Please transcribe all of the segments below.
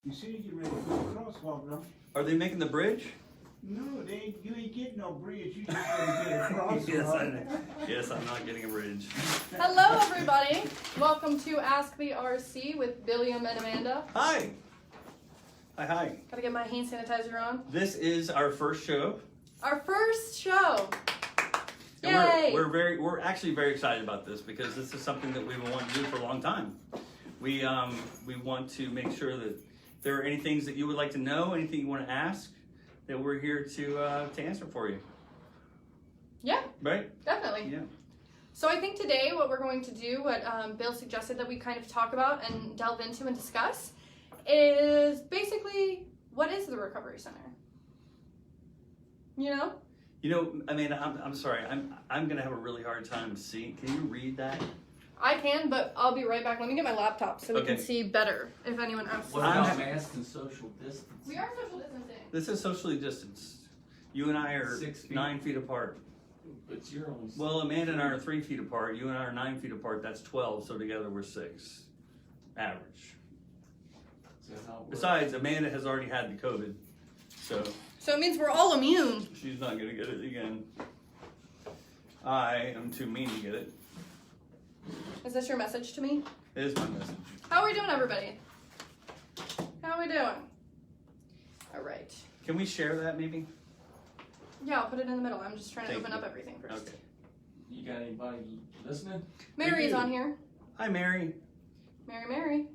You see, you get ready to put a crosswalk up. Are they making the bridge? No, you ain't getting no bridge. You just gonna get a crosswalk. Yes, I'm not getting a bridge. Hello, everybody. Welcome to Ask the RC with Billiam and Amanda. Hi. Hi. Gotta get my hand sanitizer on. This is our first show. Our first show. And Yay! we're actually very excited about this because this is something that we've been wanting to do for a long time. We want to make sure that if there are any things that you would like to know, anything you want to ask, that we're here to answer for you. Yeah, Right? definitely. Yeah. So I think today what we're going to do, what Bill suggested that we kind of talk about and delve into and discuss, is basically what is the Recovery Center? You know? You know, I mean, I'm sorry. I'm gonna have a really hard time seeing. Can you read that? I can, but I'll be right back. Let me get my laptop so we Okay. can see better if anyone asks. What about masks and social distance? We are social distancing. This is socially distanced. You and I are 6 feet. 9 feet apart. But you're only. Well, Amanda and I are 3 feet apart. You and I are 9 feet apart. That's 12. So together we're 6, average. Besides, Amanda has already had the COVID, so So it means we're all immune. she's not gonna get it again. I am too mean to get it. Is this your message to me? It is my message. How are we doing, everybody? How are we doing? All right. Can we share that maybe? Yeah, I'll put it in the middle. I'm just trying to Thank open you. up everything first. Okay. You got anybody listening? Mary's do. on here. Hi, Mary. Mary.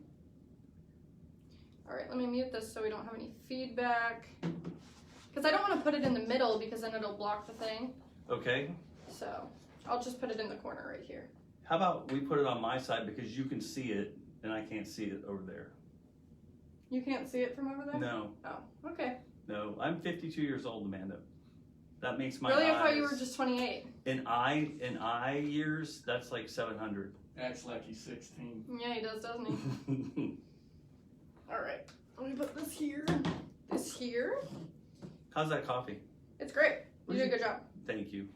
All right, let me mute this so we don't have any feedback. Because I don't want to put it in the middle because then it'll block the thing. Okay. So I'll just put it in the corner right here. How about we put it on my side because you can see it and I can't see it over there. You can't see it from over there? No, Oh, okay. no. I'm 52 years old, Amanda. That makes my Really? eyes. I thought you were just 28. In eye years, that's like 700. Acts like he's 16. Yeah, he does, doesn't he? All right. Let me put this here. This here. How's that coffee? It's great. You did a good job. Thank you.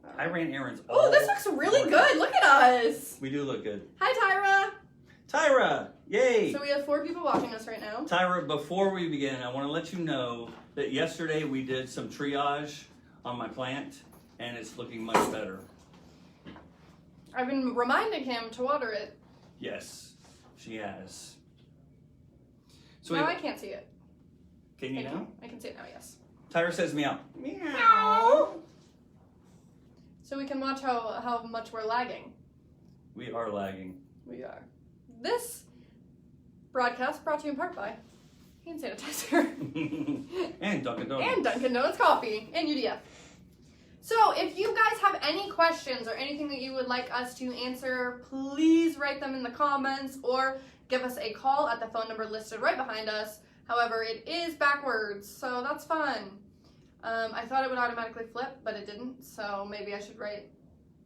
All I right. ran errands all Oh, this looks really morning. good. Look at us. We do look good. Hi, Tyra. Tyra, yay! So we have 4 people watching us right now. Tyra, before we begin, I want to let you know that yesterday we did some triage on my plant, and it's looking much better. I've been reminding him to water it. Yes, she has. So Now I can't see it. can you Thank now? you. I can see it now, yes. Tyra says meow. Meow. So we can watch how much we're lagging. We are lagging. We are. This broadcast brought to you in part by hand sanitizer. And Dunkin' Donuts. And Dunkin' Donuts coffee and UDF. So if you guys have any questions or anything that you would like us to answer, please write them in the comments or give us a call at the phone number listed right behind us. However, it is backwards, so that's fun. I thought it would automatically flip, but it didn't, so maybe I should write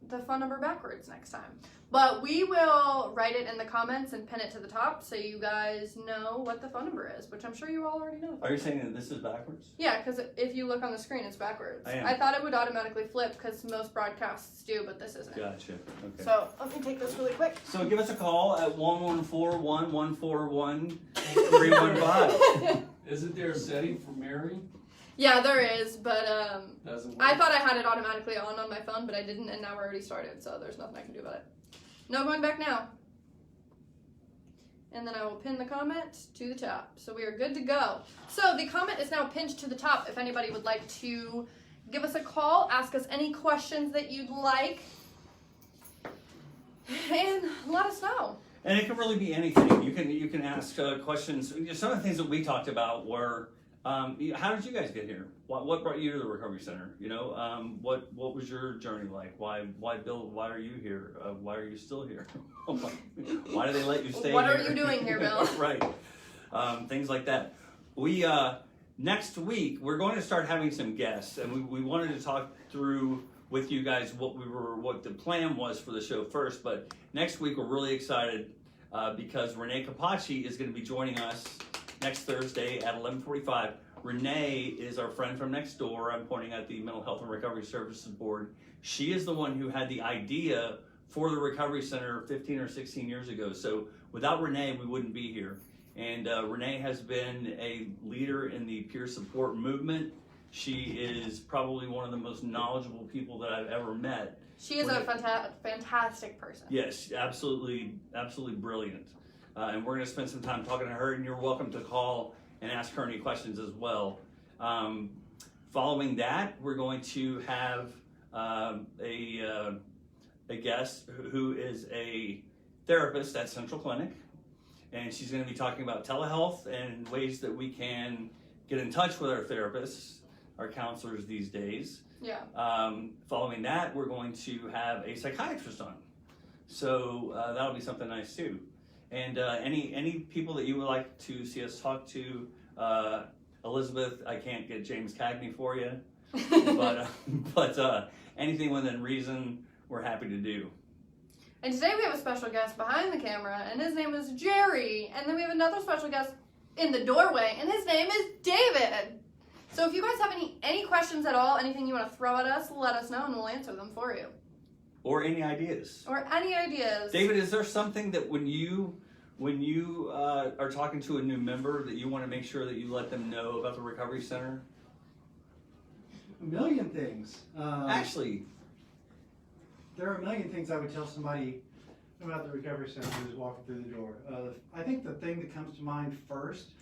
the phone number backwards next time. But we will write it in the comments and pin it to the top so you guys know what the phone number is, which I'm sure you all already know. Are you saying that this is backwards? Yeah, because if you look on the screen, it's backwards. I am. I thought it would automatically flip because most broadcasts do, but this isn't. Gotcha. Okay. So let me take this really quick. So give us a call at 114-141-315. Isn't there a setting for Mary? Yeah, there is, but Doesn't work. I thought I had it automatically on my phone, but I didn't, and now we're already started, so there's nothing I can do about it. No going back now. And then I will pin the comment to the top. So we are good to go. So the comment is now pinned to the top if anybody would like to give us a call, ask us any questions that you'd like, and let us know. And it can really be anything. You can ask questions. Some of the things that we talked about were, how did you guys get here? What brought you to the Recovery Center? You know, what was your journey like? Why Bill? Why are you here? Why are you still here? Why do they let you stay? What here? are you doing here, Bill? Right. Things like that. We next week we're going to start having some guests, and we wanted to talk through with you guys what the plan was for the show first. But next week we're really excited because Renee Capacci is going to be joining us next Thursday at 11:45. Renee is our friend from next door. I'm pointing at the Mental Health and Recovery Services Board. She is the one who had the idea for the Recovery Center 15 or 16 years ago. So without Renee, we wouldn't be here. And Renee has been a leader in the peer support movement. She is probably one of the most knowledgeable people that I've ever met. She is a fantastic person. Yes, absolutely brilliant. And we're going to spend some time talking to her, and you're welcome to call and ask her any questions as well. Following that, we're going to have a guest who is a therapist at Central Clinic, and she's going to be talking about telehealth and ways that we can get in touch with our therapists, our counselors these days. Yeah. Following that, we're going to have a psychiatrist on, so that'll be something nice too. And any people that you would like to see us talk to, Elizabeth, I can't get James Cagney for you, but anything within reason, we're happy to do. And today we have a special guest behind the camera, and his name is Jerry. And then we have another special guest in the doorway, and his name is David. So if you guys have any questions at all, anything you want to throw at us, let us know, and we'll answer them for you. Or any ideas. Or any ideas. David, is there something that when you are talking to a new member that you want to make sure that you let them know about the Recovery Center? A million things. Actually, there are a million things I would tell somebody about the Recovery Center who's walking through the door. I think the thing that comes to mind first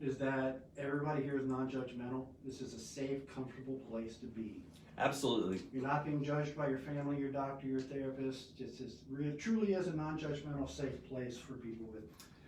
is that everybody here is non-judgmental. This is a safe, comfortable place to be. absolutely. You're not being judged by your family, your doctor, your therapist. It truly is a non-judgmental, safe place for people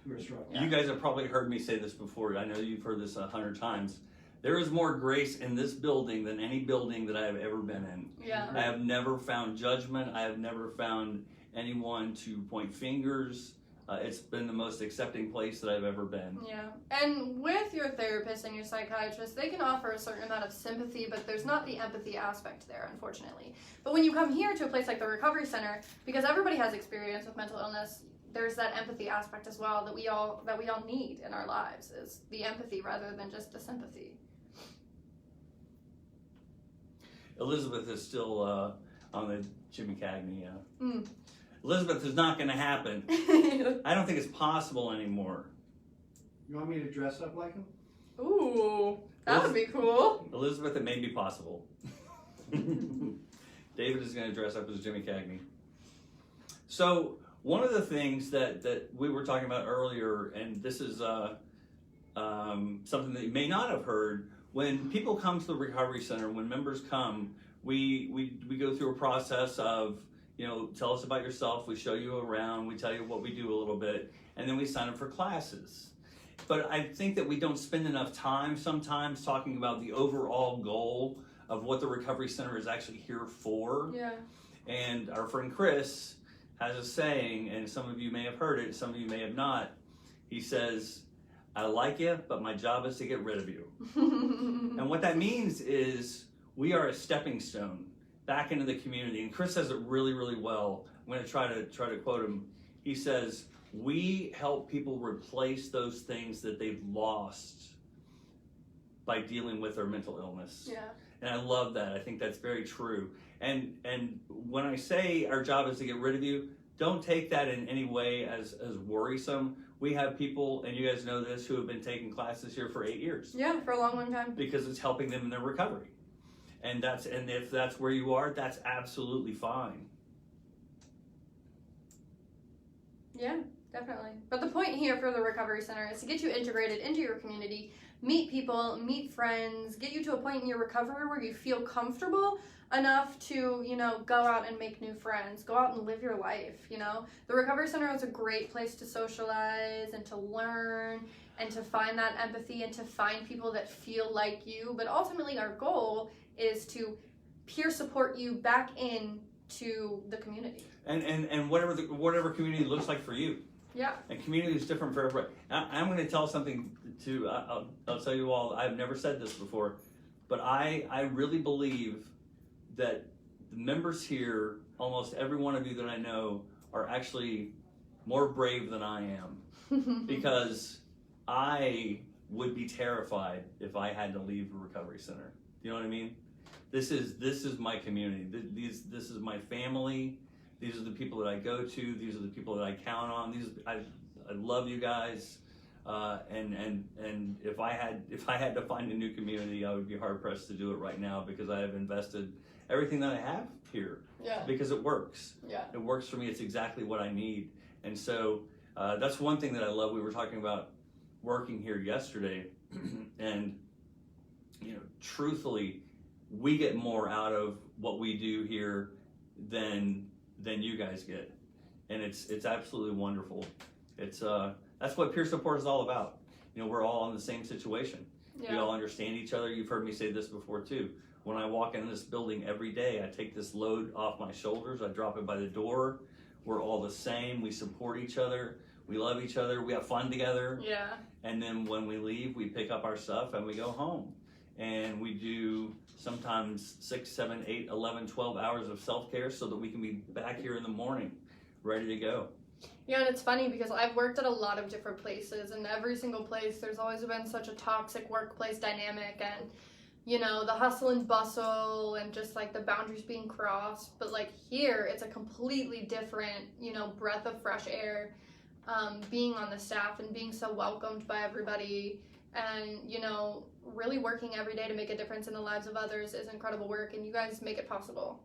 who are struggling. You guys have probably heard me say this before. I know you've heard this 100 times. There is more grace in this building than any building that I have ever been in. Yeah. I have never found judgment. I have never found anyone to point fingers. It's been the most accepting place that I've ever been. Yeah. And with your therapist and your psychiatrist, they can offer a certain amount of sympathy, but there's not the empathy aspect there, unfortunately. But when you come here to a place like the Recovery Center, because everybody has experience with mental illness, there's that empathy aspect as well that we all need in our lives, is the empathy rather than just the sympathy. Elizabeth is still on the Jimmy Cagney. Elizabeth is not going to happen. I don't think it's possible anymore. You want me to dress up like him? Ooh, that would be cool. Elizabeth, it may be possible. David is going to dress up as Jimmy Cagney. So one of the things that we were talking about earlier, and this is something that you may not have heard, when people come to the Recovery Center, when members come, we go through a process of, tell us about yourself, we show you around, we tell you what we do a little bit, and then we sign up for classes. But I think that we don't spend enough time sometimes talking about the overall goal of what the Recovery Center is actually here for. Yeah. And our friend Chris has a saying, and some of you may have heard it, some of you may have not. He says, I like you, but my job is to get rid of you. And what that means is we are a stepping stone back into the community. And Chris says it really, really well. I'm going to try to quote him. He says, we help people replace those things that they've lost by dealing with their mental illness. Yeah. And I love that. I think that's very true. And when I say our job is to get rid of you, don't take that in any way as worrisome. We have people, and you guys know this, who have been taking classes here for 8 years. Yeah, for a long, long time. Because it's helping them in their recovery. And if that's where you are, that's absolutely fine. Yeah, definitely. But the point here for the Recovery Center is to get you integrated into your community, meet people, meet friends, get you to a point in your recovery where you feel comfortable enough to, go out and make new friends, go out and live your life, The Recovery Center is a great place to socialize and to learn and to find that empathy and to find people that feel like you. But ultimately our goal is to peer support you back into the community. And whatever community looks like for you. Yeah. And community is different for everybody. I'm going to tell something I'll tell you all, I've never said this before, but I really believe that the members here, almost every one of you that I know, are actually more brave than I am. Because I would be terrified if I had to leave a recovery center. You know what I mean? This is my community. This is my family. These are the people that I go to. These are the people that I count on. I love you guys. And if I had to find a new community, I would be hard pressed to do it right now, because I have invested everything that I have here. Yeah. Because it works. Yeah. It works for me. It's exactly what I need. And so that's one thing that I love. We were talking about working here yesterday, and truthfully, we get more out of what we do here than you guys get, and it's absolutely wonderful. It's that's what peer support is all about. We're all in the same situation. Yeah. We all understand each other. You've heard me say this before too. When I walk in this building every day, I take this load off my shoulders. I drop it by the door. We're all the same. We support each other. We love each other. We have fun together. Yeah. And then when we leave, we pick up our stuff and we go home. And we do sometimes 6, 7, 8, 11, 12 hours of self-care so that we can be back here in the morning, ready to go. Yeah, and it's funny because I've worked at a lot of different places, and every single place there's always been such a toxic workplace dynamic, and the hustle and bustle and just like the boundaries being crossed. But like here, it's a completely different, breath of fresh air, being on the staff and being so welcomed by everybody, and really working every day to make a difference in the lives of others is incredible work, and you guys make it possible.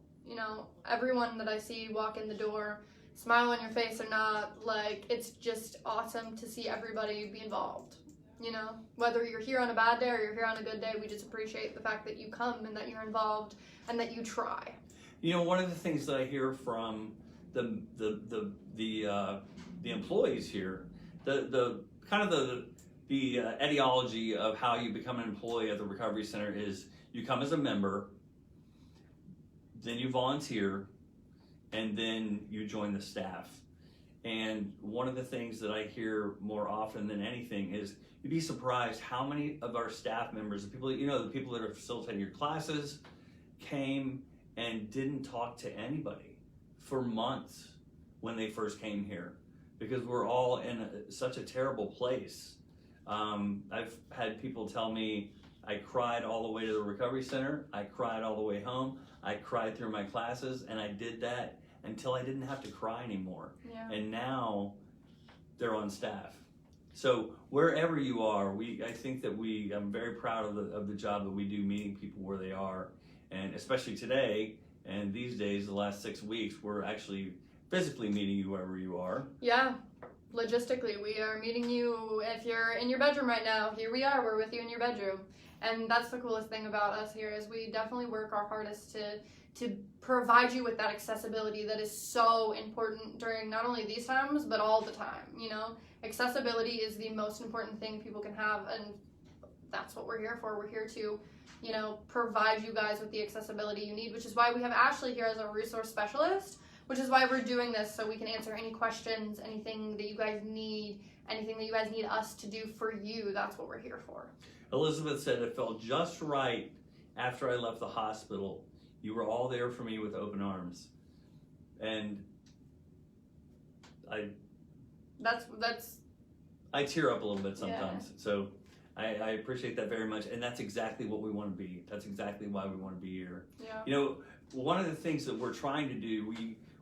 Everyone that I see walk in the door, smile on your face or not, like, it's just awesome to see everybody be involved. Whether you're here on a bad day or you're here on a good day, we just appreciate the fact that you come and that you're involved and that you try. One of the things that I hear from the employees here, the etiology of how you become an employee at the Recovery Center is you come as a member, then you volunteer, and then you join the staff. And one of the things that I hear more often than anything is you'd be surprised how many of our staff members, the people that are facilitating your classes, came and didn't talk to anybody for months when they first came here, because we're all in such a terrible place. I've had people tell me, I cried all the way to the Recovery Center, I cried all the way home, I cried through my classes, and I did that until I didn't have to cry anymore. Yeah. And now they're on staff. So wherever you are, I think that I'm very proud of the job that we do, meeting people where they are, and especially today and these days, the last 6 weeks, we're actually physically meeting you wherever you are. Yeah. Logistically, we are meeting you. If you're in your bedroom right now, here we are, we're with you in your bedroom. And that's the coolest thing about us here, is we definitely work our hardest to provide you with that accessibility that is so important during not only these times, but all the time. Accessibility is the most important thing people can have, and that's what we're here for. We're here to, provide you guys with the accessibility you need, which is why we have Ashley here as a resource specialist, which is why we're doing this, so we can answer any questions, anything that you guys need, anything that you guys need us to do for you. That's what we're here for. Elizabeth said, it felt just right after I left the hospital. You were all there for me with open arms. And I tear up a little bit sometimes. Yeah. So I appreciate that very much. And that's exactly what we want to be. That's exactly why we want to be here. Yeah. One of the things that we're trying to do,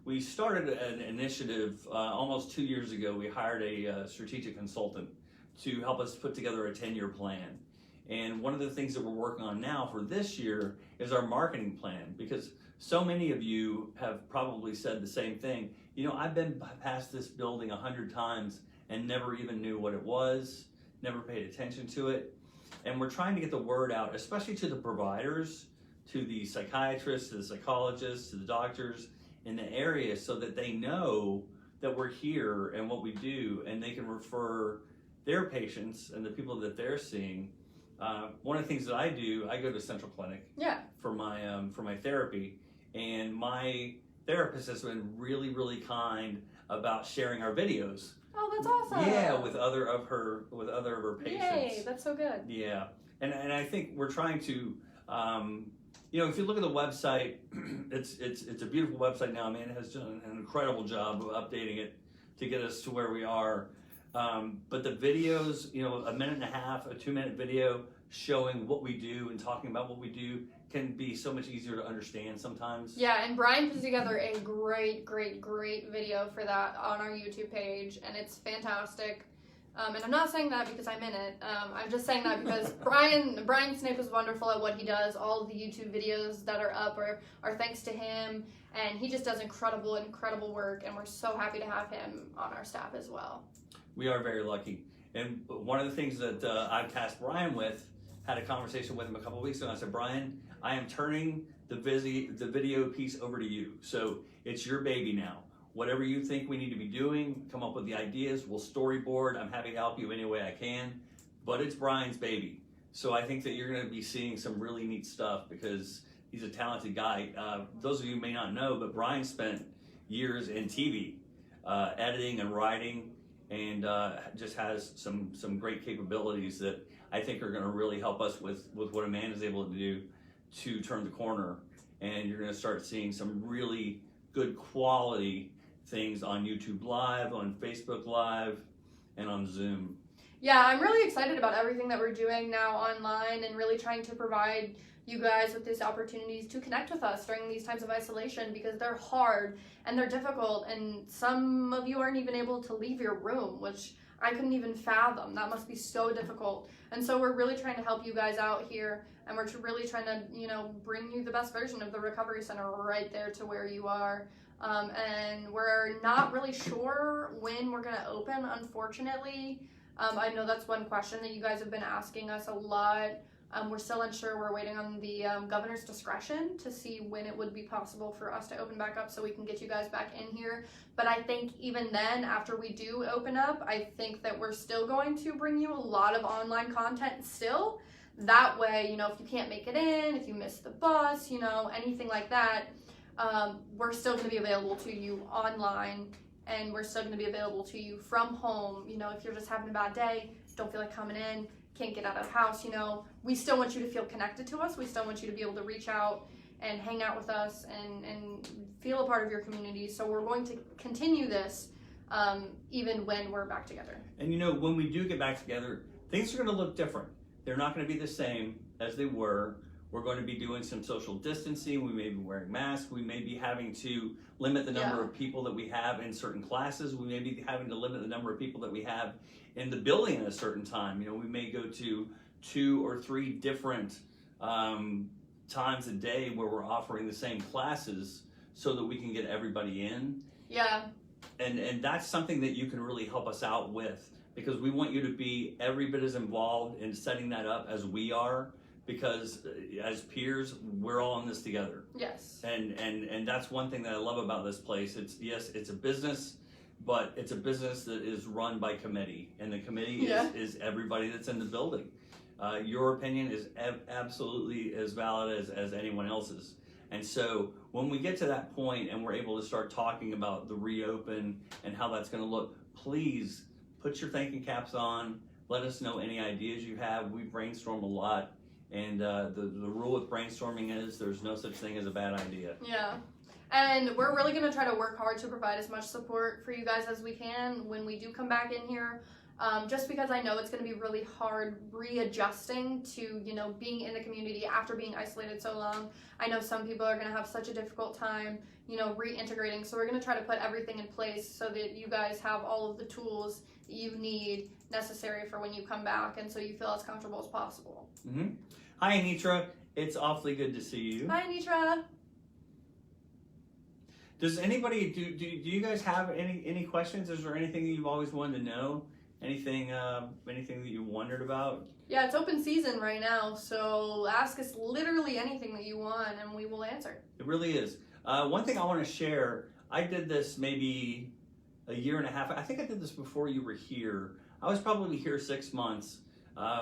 we started an initiative almost 2 years ago. We hired a strategic consultant to help us put together a 10-year plan. And one of the things that we're working on now for this year is our marketing plan, because so many of you have probably said the same thing. I've been past this building 100 times and never even knew what it was, never paid attention to it. And we're trying to get the word out, especially to the providers, to the psychiatrists, to the psychologists, to the doctors in the area, so that they know that we're here and what we do, and they can refer their patients and the people that they're seeing. One of the things that I do, I go to Central Clinic for my therapy, and my therapist has been really, really kind about sharing our videos. Oh, that's awesome. Yeah, with other of her patients. Yay, that's so good. Yeah, and I think we're trying to, if you look at the website, it's a beautiful website now. Man, it has done an incredible job of updating it to get us to where we are. But the videos, a minute and a half, a 2-minute video showing what we do and talking about what we do can be so much easier to understand sometimes. Yeah, and Brian put together a great video for that on our YouTube page, and it's fantastic. And I'm not saying that because I'm in it. I'm just saying that because Brian Snape is wonderful at what he does. All of the YouTube videos that are up are thanks to him, and he just does incredible work, and we're so happy to have him on our staff as well. We are very lucky. And one of the things that I've tasked Brian with, had a conversation with him a couple of weeks ago, and I said, Brian, I am turning the video piece over to you. So it's your baby now. Whatever you think we need to be doing, come up with the ideas, we'll storyboard. I'm happy to help you any way I can, but it's Brian's baby. So I think that you're gonna be seeing some really neat stuff because he's a talented guy. Those of you who may not know, but Brian spent years in TV, editing and writing, and just has some great capabilities that I think are gonna really help us with what Amanda's able to do to turn the corner. And you're gonna start seeing some really good quality things on YouTube Live, on Facebook Live, and on Zoom. Yeah, I'm really excited about everything that we're doing now online and really trying to provide you guys with these opportunities to connect with us during these times of isolation because they're hard and they're difficult, and some of you aren't even able to leave your room, which I couldn't even fathom. That must be so difficult. And so we're really trying to help you guys out here, and we're really trying to, bring you the best version of the Recovery Center right there to where you are. And we're not really sure when we're gonna open, unfortunately. I know that's one question that you guys have been asking us a lot. We're still unsure. We're waiting on the governor's discretion to see when it would be possible for us to open back up so we can get you guys back in here. But I think even then, after we do open up, I think that we're still going to bring you a lot of online content still. That way, if you can't make it in, if you miss the bus, anything like that, we're still going to be available to you online, and we're still going to be available to you from home. If you're just having a bad day, don't feel like coming in, can't get out of the house, we still want you to feel connected to us. We still want you to be able to reach out and hang out with us and feel a part of your community. So we're going to continue this even when we're back together. And when we do get back together, things are going to look different. They're not going to be the same as they were. We're going to be doing some social distancing. We may be wearing masks. We may be having to limit the number of people that we have in certain classes. We may be having to limit the number of people that we have in the building at a certain time. We may go to 2 or 3 different times a day where we're offering the same classes so that we can get everybody in. Yeah. And that's something that you can really help us out with, because we want you to be every bit as involved in setting that up as we are, because as peers, we're all in this together. Yes. And that's one thing that I love about this place. It's a business, but it's a business that is run by committee, and the committee is everybody that's in the building. Your opinion is absolutely as valid as anyone else's. And so when we get to that point and we're able to start talking about the reopen and how that's going to look, please put your thinking caps on. Let us know any ideas you have. We brainstorm a lot. And the rule with brainstorming is there's no such thing as a bad idea. Yeah. And we're really going to try to work hard to provide as much support for you guys as we can when we do come back in here. Just because I know it's going to be really hard readjusting to, being in the community after being isolated so long. I know some people are going to have such a difficult time, reintegrating. So we're going to try to put everything in place so that you guys have all of the tools that you need necessary for when you come back, and so you feel as comfortable as possible. Mm-hmm. Hi, Anitra. It's awfully good to see you. Hi, Anitra. Does anybody, do you guys have any questions? Is there anything that you've always wanted to know? Anything that you wondered about? Yeah, it's open season right now, so ask us literally anything that you want and we will answer. It really is. One thing I want to share, I did this maybe a year and a half. I think I did this before you were here. I was probably here 6 months.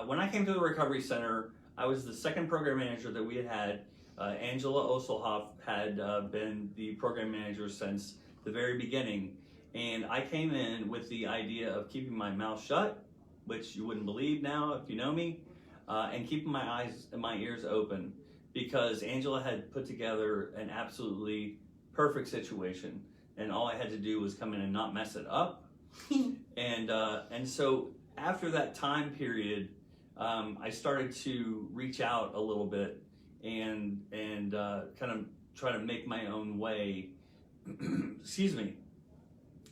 When I came to the Recovery Center, I was the second program manager that we had. Angela Oselhoff had been the program manager since the very beginning. And I came in with the idea of keeping my mouth shut, which you wouldn't believe now if you know me, and keeping my eyes and my ears open, because Angela had put together an absolutely perfect situation, and all I had to do was come in and not mess it up. And so after that time period, I started to reach out a little bit and kind of try to make my own way. Excuse me.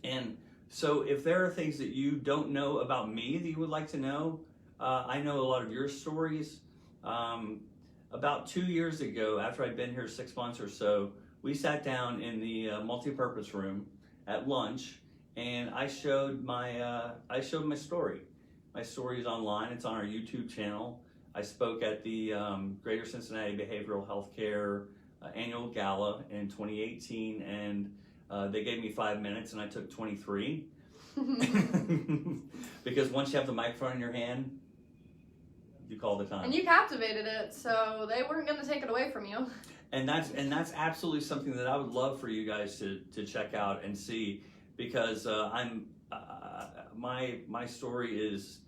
And so if there are things that you don't know about me that you would like to know, I know a lot of your stories. About 2 years ago, after I'd been here 6 months or so, we sat down in the multi-purpose room at lunch, and I showed my story. My story is online. It's on our YouTube channel. I spoke at the Greater Cincinnati Behavioral Healthcare annual gala in 2018, and they gave me 5 minutes, and I took 23. Because once you have the microphone in your hand, you call the time. And you captivated it, so they weren't going to take it away from you. And that's absolutely something that I would love for you guys to check out and see, because my story is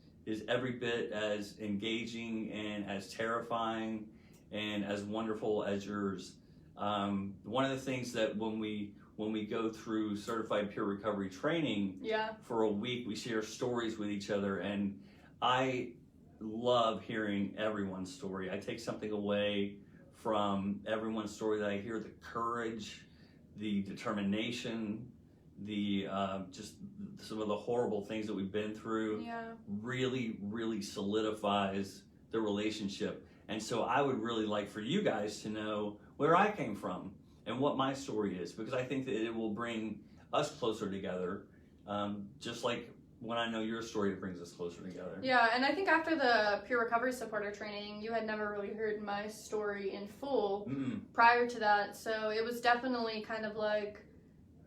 every bit as engaging and as terrifying and as wonderful as yours. One of the things that when we go through certified peer recovery training, for a week, we share stories with each other, and I love hearing everyone's story. I take something away from everyone's story that I hear: the courage, the determination, the just some of the horrible things that we've been through. Really solidifies the relationship. And so I would really like for you guys to know where I came from and what my story is, because I think that it will bring us closer together, just like when I know your story, it brings us closer together. Yeah, and I think after the peer recovery supporter training, you had never really heard my story in full prior to that. So it was definitely kind of like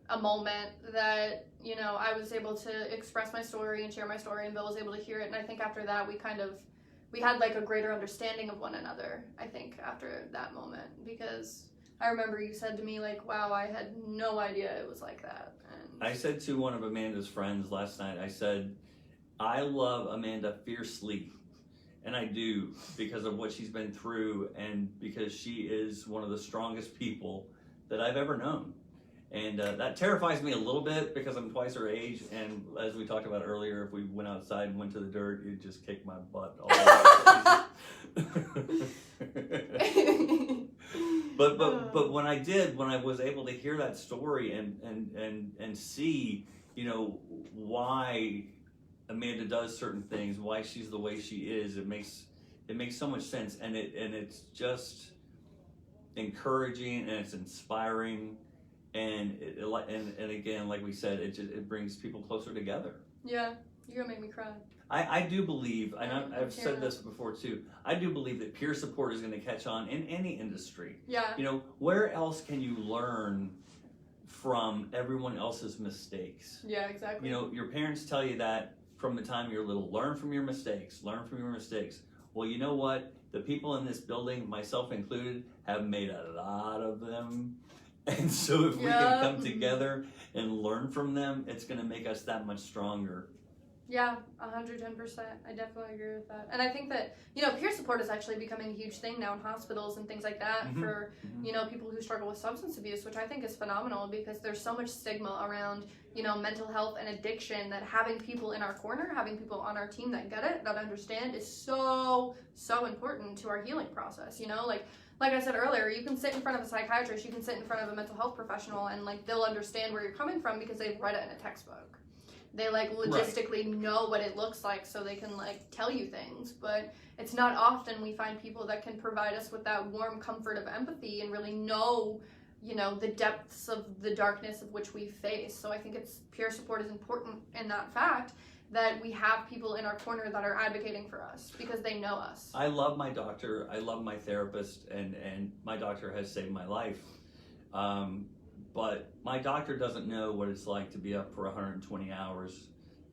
a moment that, you know, I was able to express my story and share my story, and Bill was able to hear it. And I think after that, we had like a greater understanding of one another, I think, after that moment, because I remember you said to me, like, wow, I had no idea it was like that. And I said to one of Amanda's friends last night, I said, I love Amanda fiercely, and I do, because of what she's been through and because she is one of the strongest people that I've ever known. And that terrifies me a little bit because I'm twice her age, and as we talked about earlier, if we went outside and went to the dirt, you'd just kick my butt all the way. But when I was able to hear that story and see, you know, why Amanda does certain things, why she's the way she is, it makes so much sense, and it's just encouraging and it's inspiring. And again, like we said, it brings people closer together. Yeah, you're gonna make me cry. I do believe, and I've said this before too, I do believe that peer support is going to catch on in any industry. Yeah. You know, where else can you learn from everyone else's mistakes? Yeah, exactly. You know, your parents tell you that from the time you're little. Learn from your mistakes. Learn from your mistakes. Well, you know what? The people in this building, myself included, have made a lot of them. And so if we can come together and learn from them, it's going to make us that much stronger. Yeah, 110%. I definitely agree with that. And I think that, you know, peer support is actually becoming a huge thing now in hospitals and things like that for, you know, people who struggle with substance abuse, which I think is phenomenal because there's so much stigma around, you know, mental health and addiction, that having people in our corner, having people on our team that get it, that understand, is so important to our healing process, you know? Like I said earlier, you can sit in front of a psychiatrist, you can sit in front of a mental health professional, and like they'll understand where you're coming from because they've read it in a textbook. They like logistically know what it looks like, so they can like tell you things. But it's not often we find people that can provide us with that warm comfort of empathy and really know, you know, the depths of the darkness of which we face. So I think peer support is important in that fact, that we have people in our corner that are advocating for us because they know us. I love my doctor. I love my therapist, and my doctor has saved my life. But my doctor doesn't know what it's like to be up for 120 hours,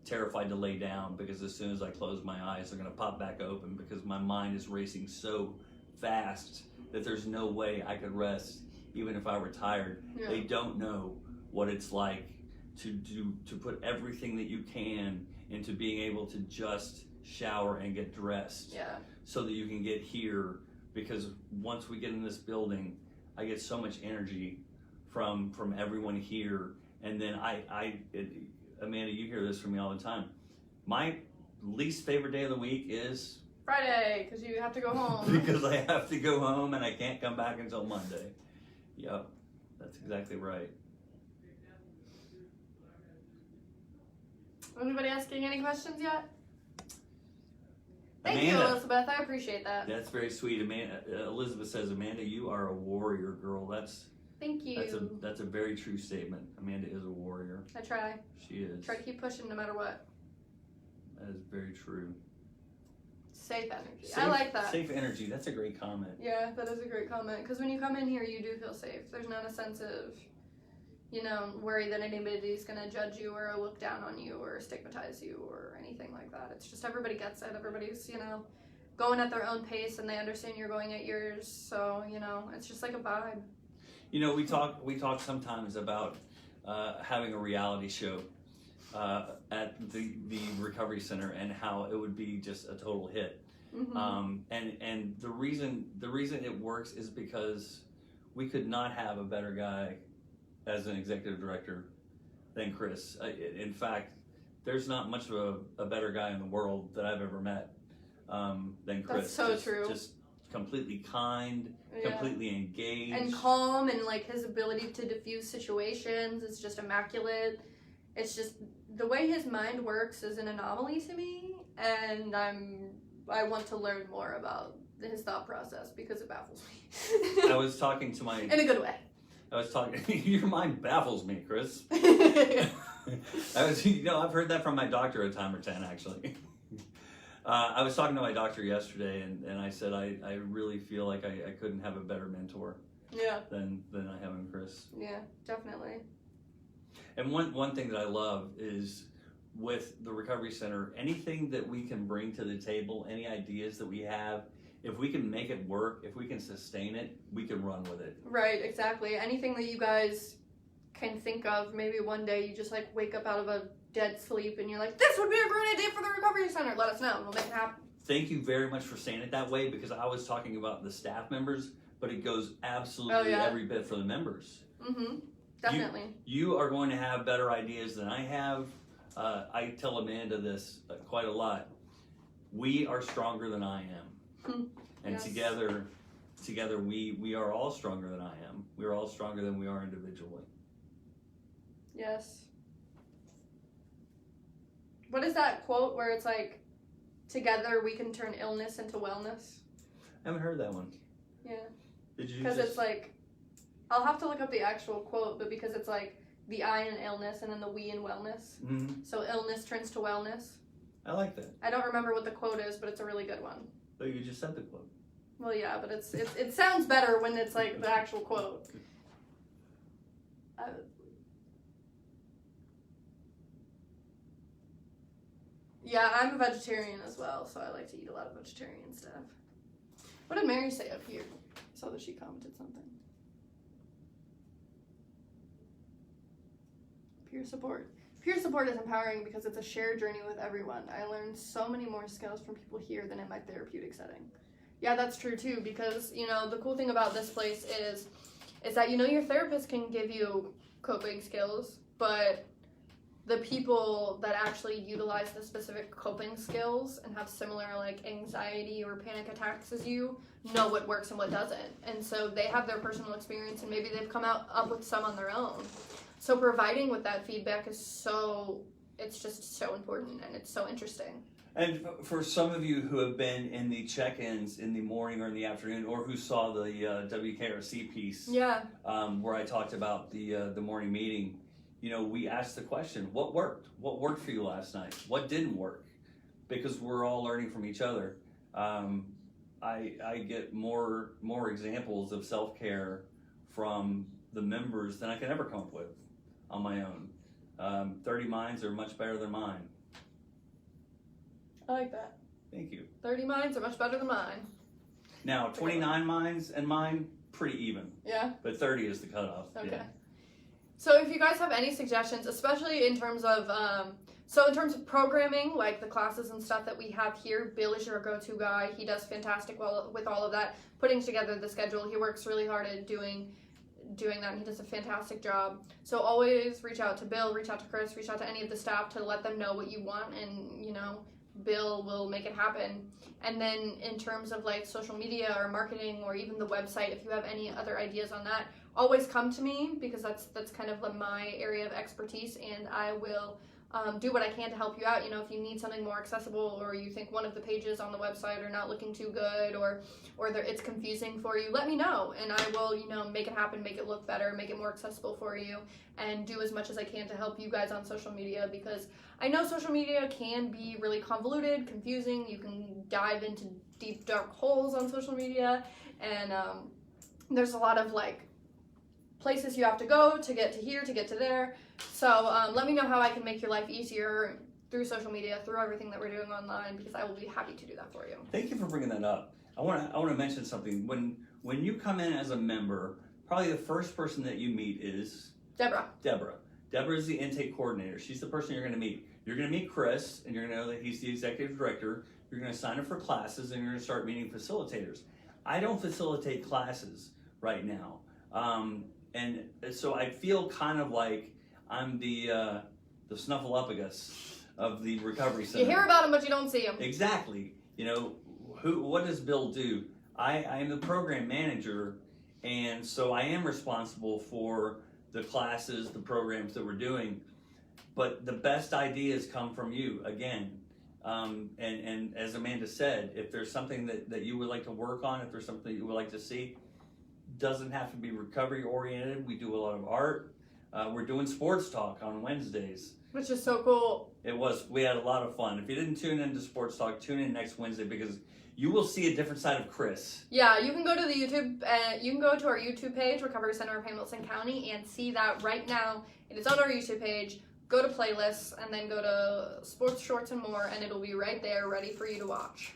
terrified to lay down because as soon as I close my eyes, they're going to pop back open because my mind is racing so fast that there's no way I could rest even if I were tired. Yeah. They don't know what it's like to put everything that you can into being able to just shower and get dressed so that you can get here, because once we get in this building, I get so much energy from everyone here. And then Amanda, you hear this from me all the time. My least favorite day of the week is Friday, because you have to go home. Because I have to go home and I can't come back until Monday. Yep, that's exactly right. Anybody asking any questions yet? Thank you, Amanda. Elizabeth. I appreciate that. That's very sweet. Amanda, Elizabeth says, Amanda, you are a warrior, girl. Thank you. That's a very true statement. Amanda is a warrior. I try. She is. Try to keep pushing no matter what. That is very true. Safe energy. I like that. Safe energy. That's a great comment. Yeah, that is a great comment. Because when you come in here, you do feel safe. There's not a sense of, worry that anybody's going to judge you or look down on you or stigmatize you or anything like that. It's just everybody gets it. Everybody's, going at their own pace and they understand you're going at yours. So, it's just like a vibe. We talk sometimes about having a reality show at the recovery center and how it would be just a total hit. Mm-hmm. And the reason it works is because we could not have a better guy as an executive director than Chris. In fact, there's not much of a better guy in the world that I've ever met than Chris. That's so true. Just completely kind, completely engaged, and calm, and his ability to diffuse situations is just immaculate. It's just the way his mind works is an anomaly to me, and I want to learn more about his thought process because it baffles me. I was talking to my... In a good way. Your mind baffles me, Chris. I've heard that from my doctor a time or 10, actually. I was talking to my doctor yesterday, and I said I really feel like I couldn't have a better mentor than I have in Chris. Yeah, definitely. And one thing that I love is with the recovery center, anything that we can bring to the table, any ideas that we have, if we can make it work, if we can sustain it, we can run with it. Right, exactly. Anything that you guys can think of, maybe one day you just wake up out of a dead sleep and you're like, this would be a great idea for the recovery center. Let us know and we'll make it happen. Thank you very much for saying it that way, because I was talking about the staff members, but it goes absolutely every bit for the members. Mm-hmm. Definitely. You are going to have better ideas than I have. I tell Amanda this quite a lot. We are stronger than I am. And together we are all stronger than I am. We are all stronger than we are individually. Yes. What is that quote where it's together we can turn illness into wellness? I haven't heard that one. Yeah. Did you? Because it's I'll have to look up the actual quote, but because it's the I in illness and then the we in wellness. Mm-hmm. So illness turns to wellness. I like that. I don't remember what the quote is, but it's a really good one. But you just said the quote. Well, yeah, but it sounds better when it's the actual quote. Yeah, I'm a vegetarian as well, so I like to eat a lot of vegetarian stuff. What did Mary say up here? I saw that she commented something. Peer support. Peer support is empowering because it's a shared journey with everyone. I learned so many more skills from people here than in my therapeutic setting. Yeah, that's true too, because, the cool thing about this place is that, your therapist can give you coping skills, but the people that actually utilize the specific coping skills and have similar anxiety or panic attacks as you know what works and what doesn't. And so they have their personal experience and maybe they've come up with some on their own. So providing with that feedback is it's just so important and it's so interesting. And for some of you who have been in the check-ins in the morning or in the afternoon, or who saw the WKRC piece, where I talked about the morning meeting, we asked the question, what worked? What worked for you last night? What didn't work? Because we're all learning from each other. I get more examples of self-care from the members than I can ever come up with on my own. 30 minds are much better than mine. I like that. Thank you. 30 minds are much better than mine. Now, 29 minds and mine, pretty even. Yeah? But 30 is the cutoff. Okay. Yeah. So if you guys have any suggestions, especially in terms of, programming, the classes and stuff that we have here, Bill is your go-to guy. He does fantastic with all of that, putting together the schedule. He works really hard at doing that, and he does a fantastic job. So always reach out to Bill, reach out to Chris, reach out to any of the staff to let them know what you want, and, Bill will make it happen. And then in terms of like social media or marketing or even the website, if you have any other ideas on that, always come to me, because that's kind of my area of expertise, and I will do what I can to help you out. You know, if you need something more accessible, or you think one of the pages on the website are not looking too good, or it's confusing for you, let me know, and I will, you know, make it happen, make it look better, make it more accessible for you, and do as much as I can to help you guys on social media, because I know social media can be really convoluted, confusing. You can dive into deep, dark holes on social media, and there's a lot of like places you have to go to get to here, to get to there. So let me know how I can make your life easier through social media, through everything that we're doing online, because I will be happy to do that for you. Thank you for bringing that up. I want to mention something. When you come in as a member, probably the first person that you meet is Deborah. Deborah is the intake coordinator. She's the person you're going to meet. You're going to meet Chris, and you're going to know that he's the executive director. You're going to sign up for classes, and you're going to start meeting facilitators. I don't facilitate classes right now. And so I feel kind of like I'm the snuffleupagus of the recovery center. You hear about him, but you don't see him. Exactly. You know, what does Bill do? I am the program manager, and so I am responsible for the classes, the programs that we're doing. But the best ideas come from you, again. And as Amanda said, if there's something that you would like to work on, if there's something you would like to see, doesn't have to be recovery oriented. We do a lot of art. We're doing sports talk on Wednesdays. Which is so cool. We had a lot of fun. If you didn't tune into sports talk, tune in next Wednesday, because you will see a different side of Chris. Yeah, you can go to the YouTube, you can go to our YouTube page, Recovery Center of Hamilton County, and see that right now. It is on our YouTube page. Go to playlists, and then go to sports, shorts, and more, and it'll be right there, ready for you to watch.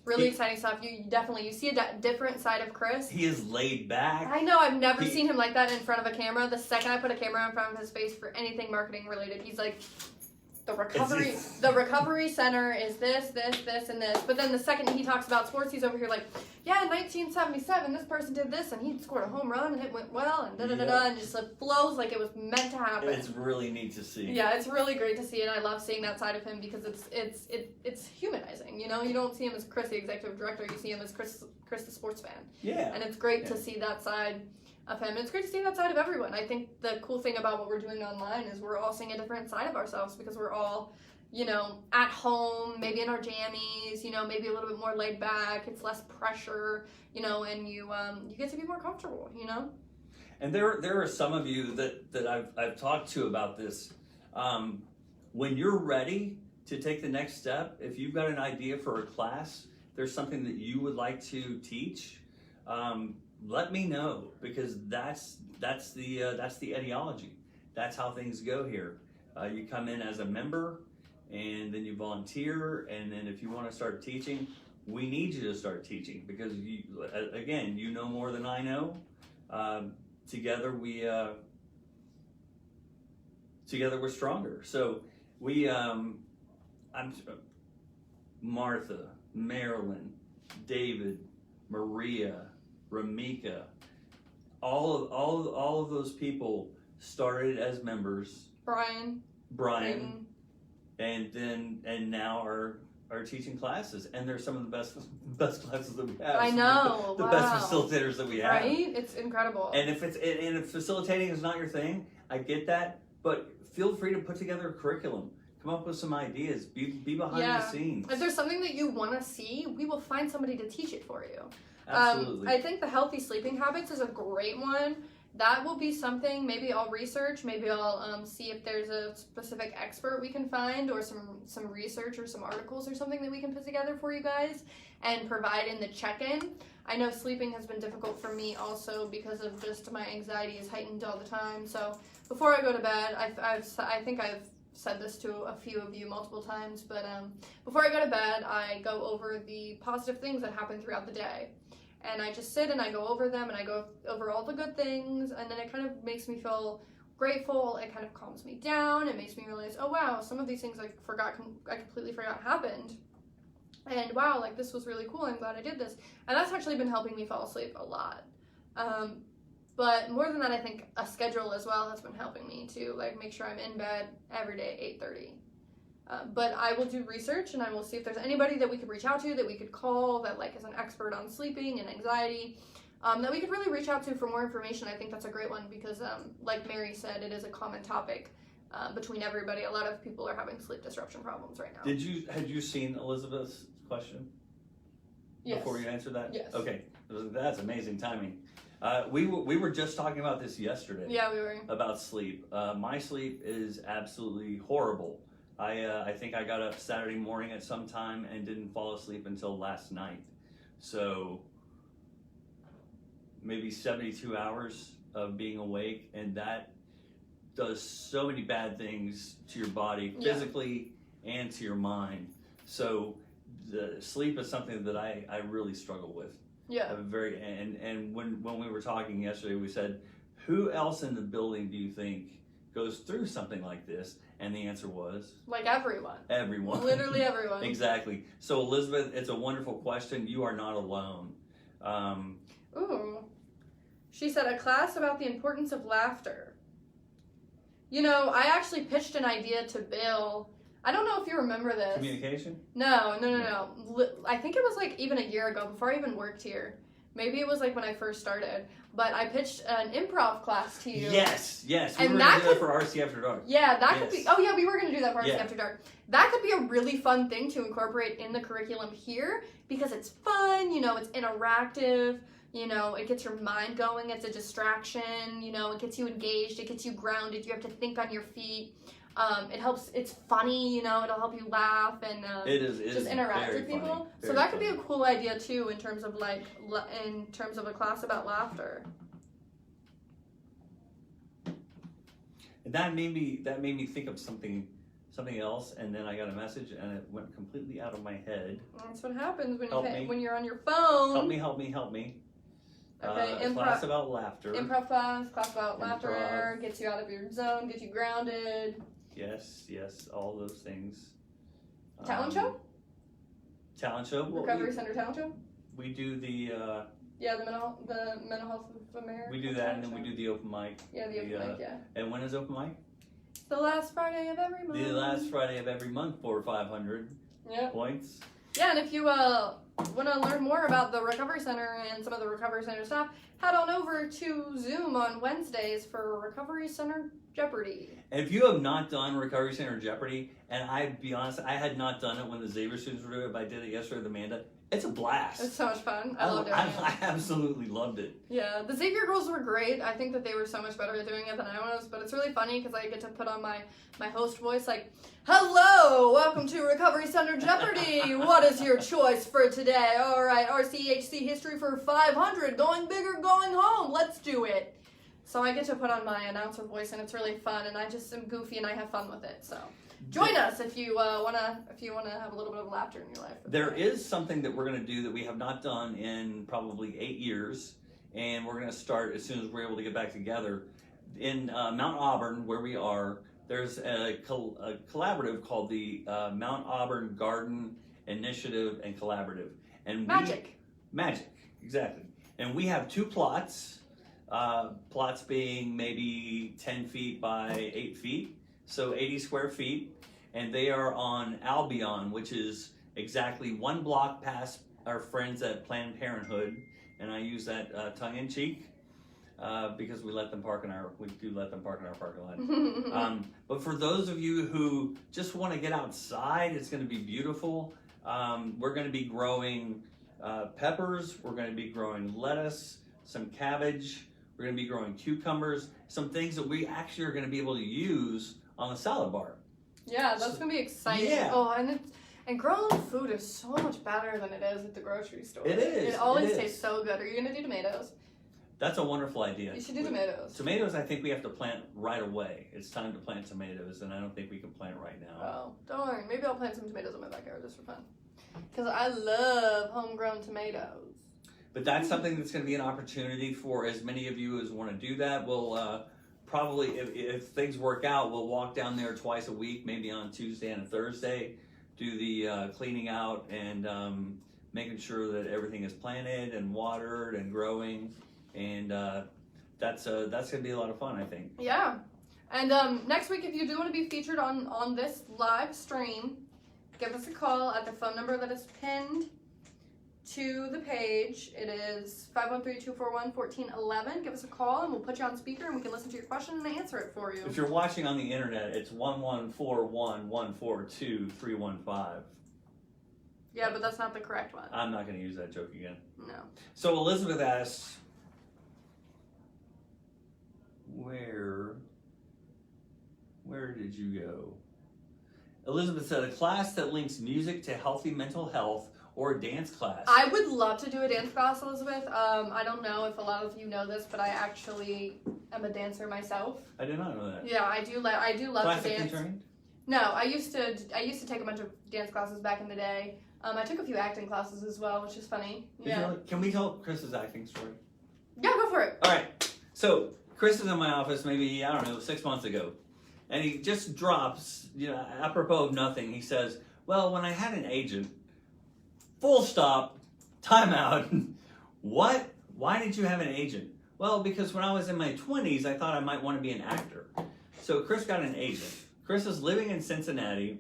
Really exciting stuff. You see a different side of Chris. He is laid back. I know, I've never seen him like that in front of a camera. The second I put a camera in front of his face for anything marketing related, he's like, the recovery center is this, and this. But then the second he talks about sports, he's over here like, yeah, in 1977, this person did this, and he scored a home run, and it went well, and da-da-da-da, and just like flows like it was meant to happen. It's really neat to see. Yeah, it's really great to see, and I love seeing that side of him, because it's humanizing, you know? You don't see him as Chris, the executive director, you see him as Chris the sports fan. Yeah. And it's great to see that side of him. It's great to see that side of everyone. I think the cool thing about what we're doing online is we're all seeing a different side of ourselves, because we're all, you know, at home, maybe in our jammies, you know, maybe a little bit more laid back. It's less pressure, you know, and you get to be more comfortable, you know. And there are some of you that I've talked to about this. When you're ready to take the next step, if you've got an idea for a class, there's something that you would like to teach, let me know, because that's the ideology. That's how things go here. You come in as a member, and then you volunteer, and then if you want to start teaching, we need you to start teaching, because you know more than I know. Together we're stronger. So Martha, Marilyn, David, Maria, Ramika, all of those people started as members. Brian, and now are teaching classes, and they're some of the best classes that we have. I know, the best facilitators that we have. Right? It's incredible. And if facilitating is not your thing, I get that, but feel free to put together a curriculum. Come up with some ideas. Be behind the scenes. If there's something that you want to see, we will find somebody to teach it for you. Absolutely. I think the healthy sleeping habits is a great one. That will be something maybe I'll research. Maybe I'll see if there's a specific expert we can find, or some research or some articles or something that we can put together for you guys and provide in the check-in. I know sleeping has been difficult for me also, because of just my anxiety is heightened all the time. So before I go to bed, I think I've said this to a few of you multiple times, but before I go to bed, I go over the positive things that happen throughout the day. And I just sit and I go over them, and I go over all the good things, and then it kind of makes me feel grateful. It kind of calms me down. It makes me realize, oh wow, some of these things I completely forgot happened. And wow, like this was really cool. I'm glad I did this. And that's actually been helping me fall asleep a lot. But more than that, I think a schedule as well has been helping me to like make sure I'm in bed every day at 8:30. But I will do research and I will see if there's anybody that we could reach out to, that we could call, that like is an expert on sleeping and anxiety, that we could really reach out to for more information. I think that's a great one because, like Mary said, it is a common topic between everybody. A lot of people are having sleep disruption problems right now. Had you seen Elizabeth's question? Yes. Before you answer that? Yes. Okay, that's amazing timing. We were just talking about this yesterday. Yeah, we were. About sleep. My sleep is absolutely horrible. I think I got up Saturday morning at some time and didn't fall asleep until last night. So maybe 72 hours of being awake, and that does so many bad things to your body, physically and to your mind. So the sleep is something that I really struggle with. Yeah. And when we were talking yesterday, we said, who else in the building do you think goes through something like this? And the answer was? Like everyone. Everyone. Literally everyone. Exactly. So Elizabeth, it's a wonderful question. You are not alone. Ooh. She said a class about the importance of laughter. You know, I actually pitched an idea to Bill. I don't know if you remember this. Communication? No. I think it was like even a year ago, before I even worked here. Maybe it was like when I first started. But I pitched an improv class to you. Yes. We And were that going to do that for RC After Dark. Yeah, that could be. Oh yeah, we were going to do that for RC Yeah. After Dark. That could be a really fun thing to incorporate in the curriculum here because it's fun. You know, it's interactive. You know, it gets your mind going. It's a distraction. You know, it gets you engaged. It gets you grounded. You have to think on your feet. It helps. It's funny. You know, it'll help you laugh and It is just interact very with people. funny, So very that could be funny. a cool idea too, in terms of like, in terms of a class about laughter. And that made me think of something else, and then I got a message, and it went completely out of my head. That's what happens when Help me. when you're on your phone. Help me. Okay, A class about laughter. Improv class about laughter, Improv. gets you out of your zone, gets you grounded. Yes, all those things. Talent show? Talent show. Well, Recovery Center talent show? we do the Yeah, the mental health of America. we do that, and then we do the open mic. Yeah, the open mic, yeah. And when is open mic? It's the last Friday of every month. The last Friday of every month for 500 Yeah. points. Yeah, and if you want to learn more about the Recovery Center and some of the Recovery Center staff, head on over to Zoom on Wednesdays for Recovery Center Jeopardy. And if you have not done Recovery Center Jeopardy, and I'd be honest, I had not done it when the Xavier students were doing it, but I did it yesterday with Amanda. It's a blast. It's so much fun. I love doing it. I absolutely loved it. Yeah, the Xavier girls were great. I think that they were so much better at doing it than I was, but it's really funny because I get to put on my host voice like, hello, welcome to Recovery Center Jeopardy. What is your choice for today? All right, RCHC history for 500, going big or going home. Let's do it. So I get to put on my announcer voice, and it's really fun, and I just am goofy and I have fun with it. So join us if you wanna have a little bit of laughter in your life. There is something that we're going to do that we have not done in probably 8 years, and we're going to start as soon as we're able to get back together. In Mount Auburn, where we are, there's a collaborative called the Mount Auburn Garden Initiative and Collaborative. And Magic, exactly. And we have 2 plots, plots being maybe 10 feet by 8 feet. So 80 square feet, and they are on Albion, which is exactly 1 block past our friends at Planned Parenthood, and I use that tongue-in-cheek because we do let them park in our parking lot. But for those of you who just want to get outside, it's going to be beautiful. We're going to be growing peppers. We're going to be growing lettuce, some cabbage. We're going to be growing cucumbers, some things that we actually are going to be able to use on the salad bar. Yeah, that's gonna be exciting. Yeah. Oh, and grown food is so much better than it is at the grocery store. It is. It always It is. tastes so good. Are you gonna do tomatoes? That's a wonderful idea. You should do tomatoes. Tomatoes, I think we have to plant right away. It's time to plant tomatoes, and I don't think we can plant right now. Oh, darn. Maybe I'll plant some tomatoes in my backyard just for fun. Because I love homegrown tomatoes. But that's something that's going to be an opportunity for as many of you as want to do that. We'll probably, if things work out, we'll walk down there twice a week, maybe on Tuesday and a Thursday, do the cleaning out and making sure that everything is planted and watered and growing. And that's going to be a lot of fun, I think. Yeah. And next week, if you do want to be featured on this live stream, give us a call at the phone number that is pinned to the page. It is 513-241-1411. Give us a call and we'll put you on speaker and we can listen to your question and answer it for you. If you're watching on the internet, it's 1141142-315. Yeah, but that's not the correct one. I'm not going to use that joke again. No. So Elizabeth asks, where did you go? Elizabeth said, a class that links music to healthy mental health or a dance class. I would love to do a dance class, Elizabeth. I don't know if a lot of you know this, but I actually am a dancer myself. I did not know that. Yeah, I do love to Classically dance. trained? No, I used to take a bunch of dance classes back in the day. I took a few acting classes as well, which is funny. Yeah. Can we tell Chris's acting story? Yeah, go for it. All right. So Chris is in my office maybe, I don't know, 6 months ago. And he just drops, apropos of nothing, he says, well, when I had an agent, full stop, timeout. What? Why did you have an agent? Well, because when I was in my 20s, I thought I might want to be an actor. So Chris got an agent. Chris is living in Cincinnati.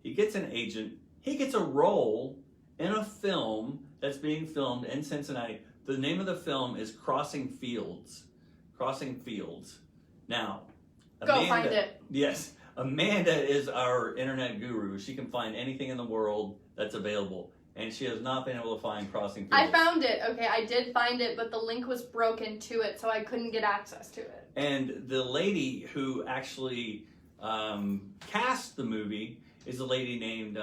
He gets an agent. He gets a role in a film that's being filmed in Cincinnati. The name of the film is Crossing Fields. Crossing Fields. Now, Go find it. Yes. Amanda is our internet guru. She can find anything in the world that's available. And she has not been able to find Crossing Fields. I found it. Okay, I did find it, but the link was broken to it, so I couldn't get access to it. And the lady who actually cast the movie is a lady named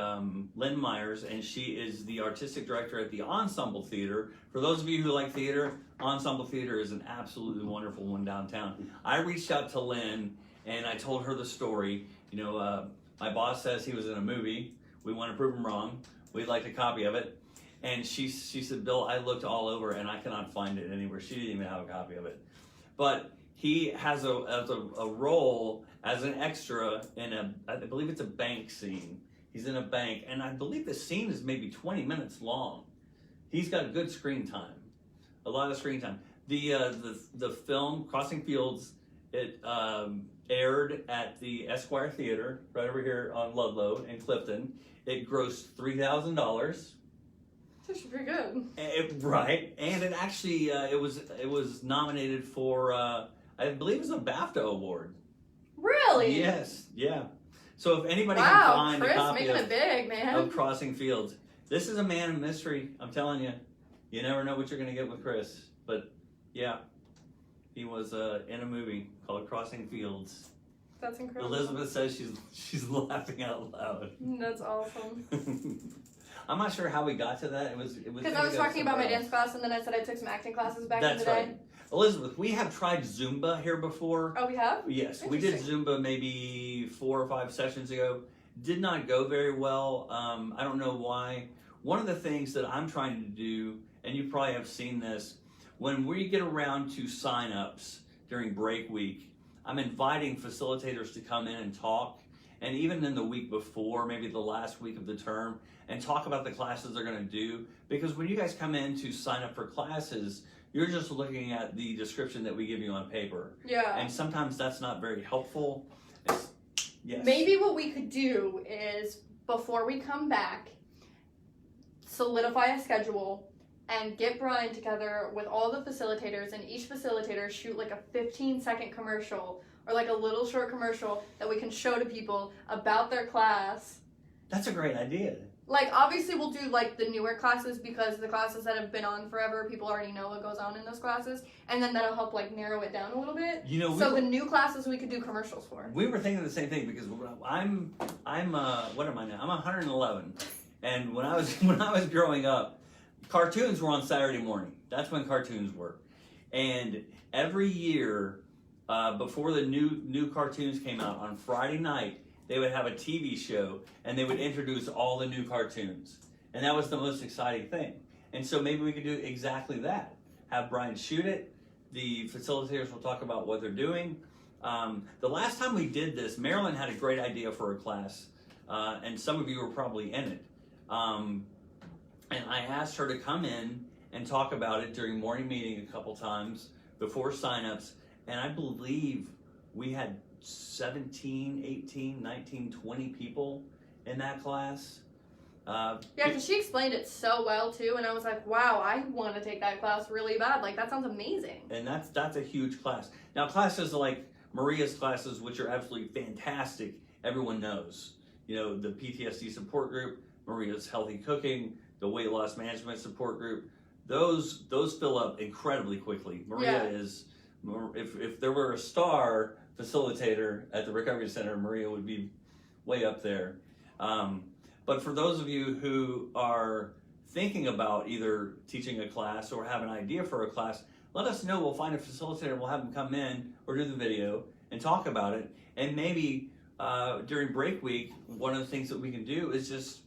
Lynn Myers, and she is the artistic director at the Ensemble Theater. For those of you who like theater, Ensemble Theater is an absolutely wonderful one downtown. I reached out to Lynn, and I told her the story. My boss says he was in a movie. We want to prove him wrong. We'd like a copy of it. And she said, Bill, I looked all over, and I cannot find it anywhere. She didn't even have a copy of it. But he has a role as an extra in I believe it's a bank scene. He's in a bank, and I believe the scene is maybe 20 minutes long. He's got good screen time, a lot of screen time. The film Crossing Fields, it aired at the Esquire Theater right over here on Ludlow in Clifton. It grossed $3,000. It's actually pretty good. Right, and it actually it was nominated for I believe it was a BAFTA award. Really? Yes, yeah. So if anybody Wow, can find Chris a copy making it big, man. of Crossing Fields, this is a man of mystery. I'm telling you, you never know what you're going to get with Chris. But yeah, he was in a movie called Crossing Fields. That's incredible. Elizabeth says she's laughing out loud. That's awesome. I'm not sure how we got to that. It was Because I was talking about my dance class, and then I said I took some acting classes back in the day. That's right. Elizabeth, we have tried Zumba here before. Oh, we have? Yes, we did Zumba maybe 4 or 5 sessions ago. Did not go very well. I don't know why. One of the things that I'm trying to do, and you probably have seen this, when we get around to sign-ups during break week, I'm inviting facilitators to come in and talk, and even in the week before, maybe the last week of the term, and talk about the classes they're going to do. Because when you guys come in to sign up for classes, you're just looking at the description that we give you on paper. Yeah. And sometimes that's not very helpful. Yes. Maybe what we could do is, before we come back, solidify a schedule and get Brian together with all the facilitators, and each facilitator shoot like a 15-second commercial or like a little short commercial that we can show to people about their class. That's a great idea. Like, obviously we'll do like the newer classes, because the classes that have been on forever, people already know what goes on in those classes, and then that'll help like narrow it down a little bit. So the new classes we could do commercials for. We were thinking the same thing, because I'm what am I now? I'm 111, and when I was growing up, cartoons were on Saturday morning. That's when cartoons were, and every year before the new cartoons came out on Friday night, they would have a TV show, and they would introduce all the new cartoons. And that was the most exciting thing. And so maybe we could do exactly that. Have Brian shoot it. The facilitators will talk about what they're doing. The last time we did this, Marilyn had a great idea for a class, and some of you were probably in it. And I asked her to come in and talk about it during morning meeting a couple times before signups, and I believe we had 17, 18, 19, 20 people in that class. Yeah, because she explained it so well too, and I was like, wow, I want to take that class really bad. Like, that sounds amazing. And that's a huge class. Now, classes like Maria's classes, which are absolutely fantastic, everyone knows. You know, the PTSD support group, Maria's healthy cooking, the weight loss management support group, those fill up incredibly quickly. Maria is, if there were a star facilitator at the Recovery Center, Maria would be way up there. But for those of you who are thinking about either teaching a class or have an idea for a class, let us know. We'll find a facilitator. We'll have them come in or do the video and talk about it. And maybe during break week, one of the things that we can do is just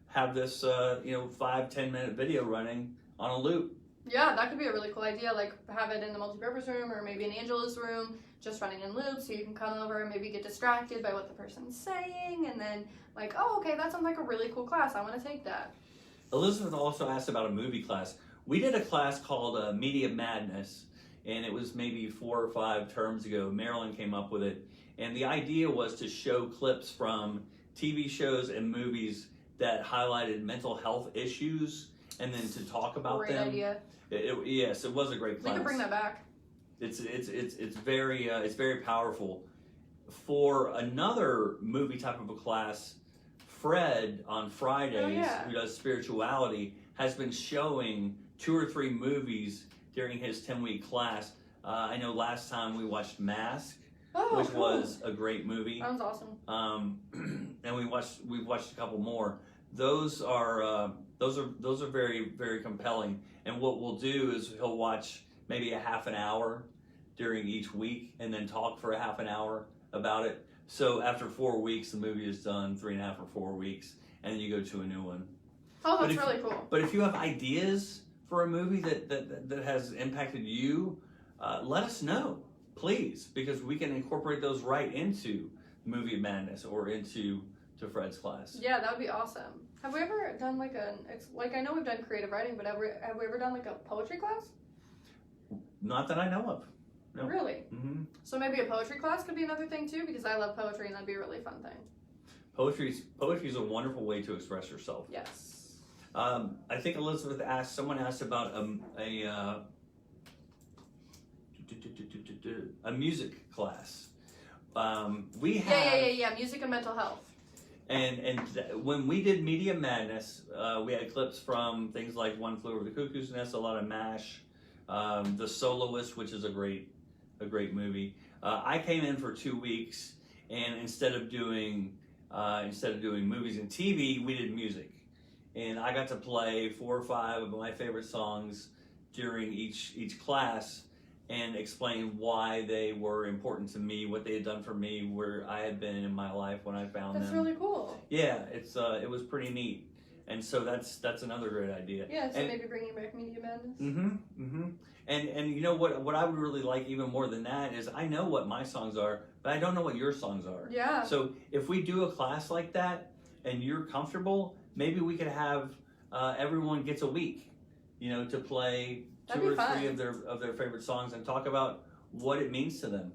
have this 5-10 minute video running on a loop. Yeah, that could be a really cool idea. Like, have it in the multipurpose room or maybe in Angela's room, just running in loops, so you can come over and maybe get distracted by what the person's saying, and then like, oh, okay, that sounds like a really cool class. I want to take that. Elizabeth also asked about a movie class. We did a class called Media Madness, and it was maybe 4 or 5 terms ago. Marilyn came up with it, and the idea was to show clips from TV shows and movies that highlighted mental health issues, and then to talk about Great them. idea. Yes, it was a great class. We could bring that back. It's very powerful. For another movie type of a class, Fred on Fridays, who does spirituality, has been showing 2 or 3 movies during his 10-week class. I know last time we watched Mask, which was a great movie. Sounds awesome. And we've watched a couple more. Those are very, very compelling. And what we'll do is he'll watch maybe a half an hour during each week and then talk for a half an hour about it. So after 4 weeks, the movie is done, 3.5 or 4 weeks, and then you go to a new one. Oh, that's really cool. But if you have ideas for a movie that has impacted you, let us know, please, because we can incorporate those right into Movie Madness or into Fred's class. Yeah, that would be awesome. Have we ever done like I know we've done creative writing, but have we ever done like a poetry class? Not that I know of. No. Really? Mm-hmm. So maybe a poetry class could be another thing too, because I love poetry and that'd be a really fun thing. Poetry is a wonderful way to express yourself. Yes. I think someone asked about a music class. We have music and mental health. And when we did Media Madness, we had clips from things like One Flew Over the Cuckoo's Nest, a lot of MASH, The Soloist, which is a great movie. I came in for 2 weeks, and instead of doing movies and TV, we did music, and I got to play 4 or 5 of my favorite songs during each class, and explain why they were important to me, what they had done for me, where I had been in my life when I found them. That's really cool. Yeah, it was pretty neat, and so that's another great idea. Yeah, so maybe bringing back Media Madness. And you know what I would really like even more than that is I know what my songs are, but I don't know what your songs are. Yeah. So if we do a class like that and you're comfortable, maybe we could have everyone gets a week, to play 2 or 3 of their favorite songs and talk about what it means to them.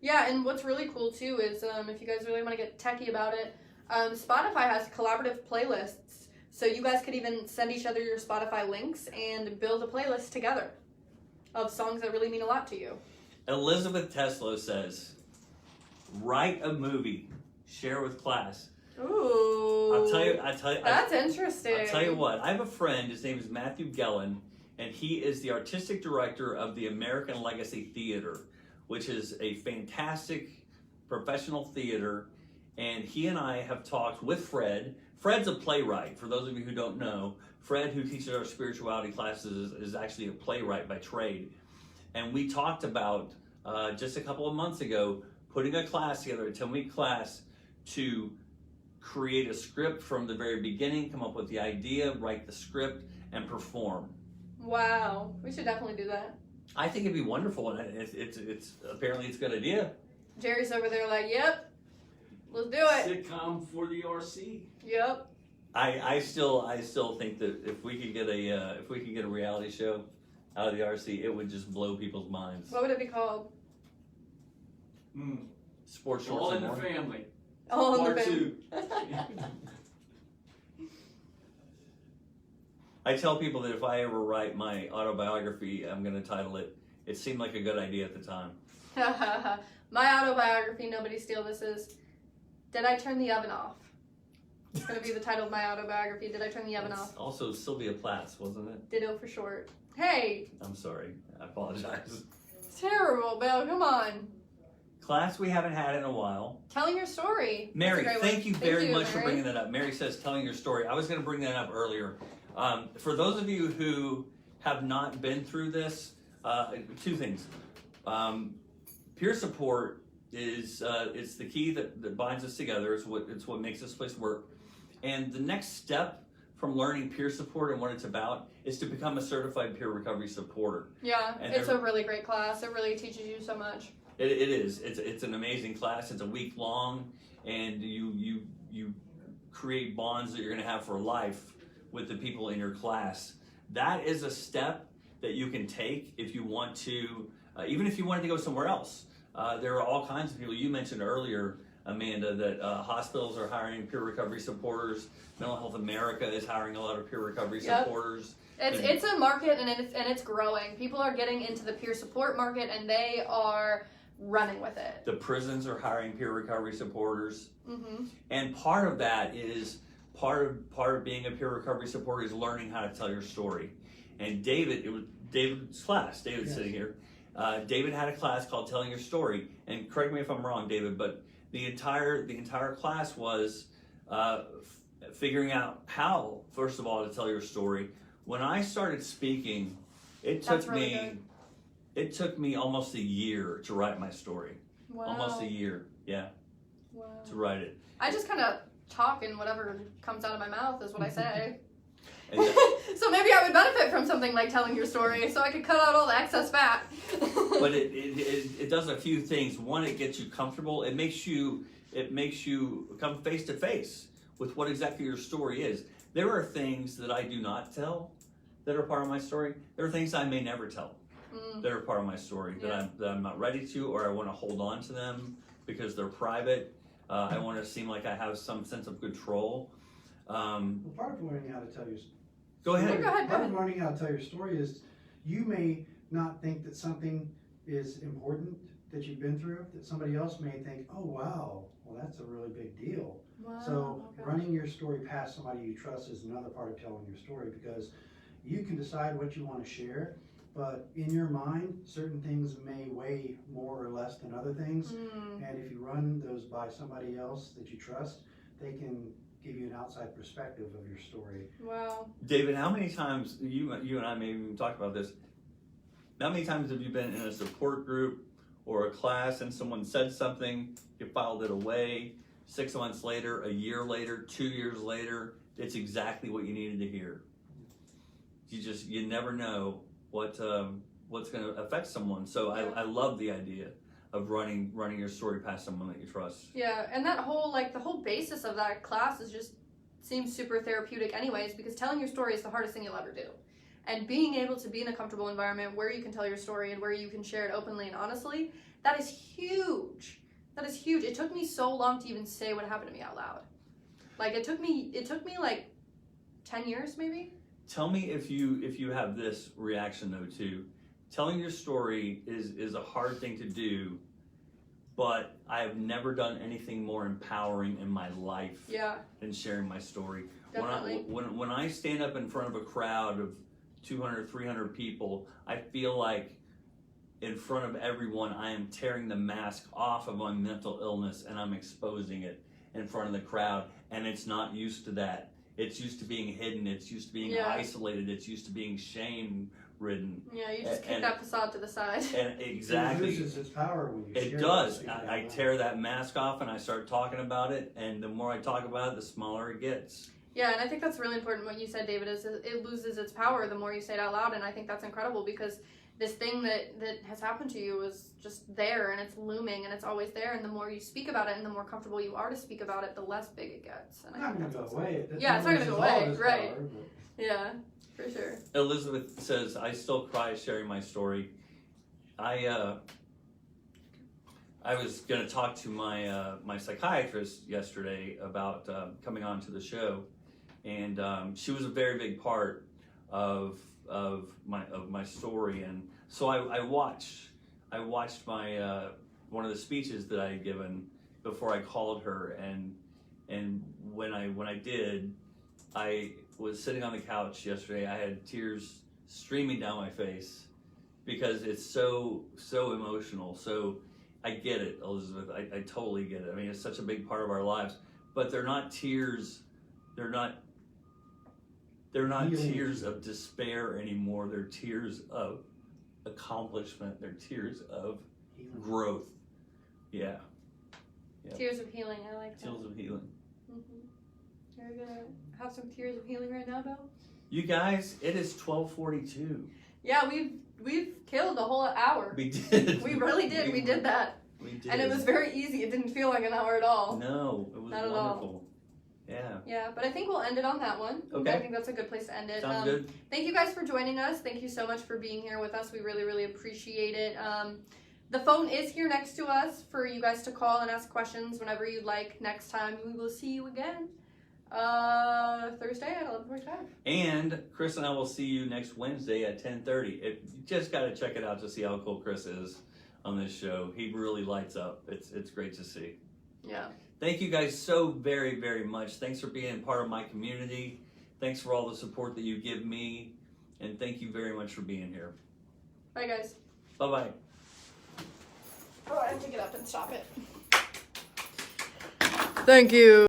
Yeah, and what's really cool too is if you guys really want to get techie about it, Spotify has collaborative playlists, so you guys could even send each other your Spotify links and build a playlist together of songs that really mean a lot to you. Elizabeth Teslo says, write a movie, share with class. Ooh. I'll tell you. That's interesting. I'll tell you what. I have a friend. His name is Matthew Gellin, and he is the artistic director of the American Legacy Theater, which is a fantastic professional theater. And he and I have talked with Fred. Fred's a playwright. For those of you who don't know, Fred, who teaches our spirituality classes, is actually a playwright by trade. And we talked about just a couple of months ago putting a class together, a 10-week class, to create a script from the very beginning, come up with the idea, write the script, and perform. Wow, we should definitely do that. I think it'd be wonderful, and it's apparently it's a good idea. Jerry's over there like, yep, let's do it. Sitcom for the RC. Yep. I still think that if we could get a reality show out of the RC, it would just blow people's minds. What would it be called? Sports shorts All and in the more. family. Oh, in the Part family. 2. I tell people that if I ever write my autobiography, I'm going to title it, It Seemed Like a Good Idea at the Time. My autobiography, Nobody Steal This, is Did I Turn the Oven Off? It's going to be the title of my autobiography. Did I turn the oven It's off? also Sylvia Plath's, wasn't it? Ditto for short. Hey, I'm sorry. I apologize. it's terrible, Bill. Come on. Class we haven't had in a while. Telling your story. Mary, That's a great thank one. you very much for Mary. bringing that up. Mary says telling your story. I was going to bring that up earlier. For those of you who have not been through this, two things. Peer support is it's the key that binds us together. It's what makes this place work. And the next step from learning peer support and what it's about is to become a certified peer recovery supporter. Yeah, And it's a really great class. It really teaches you so much. It is. It's an amazing class. It's a week long, and you create bonds that you're going to have for life with the people in your class. That is a step that you can take if you want to, even if you wanted to go somewhere else. There are all kinds of people. You mentioned earlier, Amanda, that hospitals are hiring peer recovery supporters. Mental Health America is hiring a lot of peer recovery supporters. It's a market and it's growing. People are getting into the peer support market and they are running with it. The prisons are hiring peer recovery supporters. Mm-hmm. And part of that is part of being a peer recovery supporter is learning how to tell your story. And it was David's class. David's sitting here. David had a class called Telling Your Story. And correct me if I'm wrong, David, but the entire class was figuring out how, first of all, to tell your story. When I started speaking, it took me almost a year to write my story. Wow. Almost a year, yeah, Wow. to write it. I just kind of talk and whatever comes out of my mouth is what I say. And that- So maybe I would benefit from something like telling your story so I could cut out all the excess fat. but it does a few things. One, it gets you comfortable. It makes you come face to face with what exactly your story is. There are things that I do not tell that are part of my story. There are things I may never tell that are part of my story that I'm not ready to, or I want to hold on to them because they're private. I want to seem like I have some sense of control. Well, part of learning how to tell your Go ahead. Go ahead. Part of learning how to tell your story is you may not think that something is important that you've been through, that somebody else may think, oh wow, well that's a really big deal. Wow, So okay. running your story past somebody you trust is another part of telling your story, because you can decide what you want to share, but in your mind, certain things may weigh more or less than other things. And if you run those by somebody else that you trust, they can give you an outside perspective of your story. Wow. David, how many times, you and I maybe even talked about this, how many times have you been in a support group or a class and someone said something, you filed it away, 6 months later, a year later, 2 years later, it's exactly what you needed to hear. You never know what's going to affect someone. So I love the idea of running your story past someone that you trust. Yeah, and that whole the whole basis of that class is just seems super therapeutic anyways, because telling your story is the hardest thing you'll ever do. And being able to be in a comfortable environment where you can tell your story and where you can share it openly and honestly, that is huge. That is huge. It took me so long to even say what happened to me out loud. Like it took me like 10 years maybe. Tell me if you have this reaction though too. Telling your story is a hard thing to do, but I have never done anything more empowering in my life than sharing my story. Definitely. When I stand up in front of a crowd of 200, 300 people, I feel like in front of everyone I am tearing the mask off of my mental illness and I'm exposing it in front of the crowd, and it's not used to that. It's used to being hidden, it's used to being isolated, it's used to being shame-ridden. Yeah, you just kick that facade to the side. And exactly. It loses its power when you share It does. it. I tear that mask off and I start talking about it, and the more I talk about it, the smaller it gets. Yeah, and I think that's really important what you said, David, is it loses its power the more you say it out loud, and I think that's incredible because this thing that has happened to you is just there and it's looming and it's always there, and the more you speak about it and the more comfortable you are to speak about it, the less big it gets. And It's not going to go away. it's not going to go away, right. Yeah, for sure. Elizabeth says, I still cry sharing my story. I I was going to talk to my psychiatrist yesterday about coming on to the show, and she was a very big part of my story, and so I watched my one of the speeches that I had given before I called her, and when I did, I was sitting on the couch yesterday. I had tears streaming down my face because it's so emotional. So I get it, Elizabeth. I totally get it. I mean, it's such a big part of our lives, but they're not tears. They're not tears of despair anymore. They're tears of accomplishment. They're tears of growth. Yeah. Tears of healing. I like that. Tears of healing. You're gonna have some tears of healing right now, Bill? You guys, it is 12:42. Yeah, we've killed a whole hour. We did. We really did. We did that. We did. And it was very easy. It didn't feel like an hour at all. No, it was Not at all. wonderful. Yeah. Yeah, but I think we'll end it on that one. Okay. I think that's a good place to end it. Sounds good. Thank you guys for joining us. Thank you so much for being here with us. We really, really appreciate it. The phone is here next to us for you guys to call and ask questions whenever you'd like. Next time, we will see you again Thursday at 11:45. And Chris and I will see you next Wednesday at 10:30. You just got to check it out to see how cool Chris is on this show. He really lights up. It's great to see. Yeah. Thank you guys so very, very much. Thanks for being part of my community. Thanks for all the support that you give me. And thank you very much for being here. Bye, guys. Bye-bye. Oh, I have to get up and stop it. Thank you.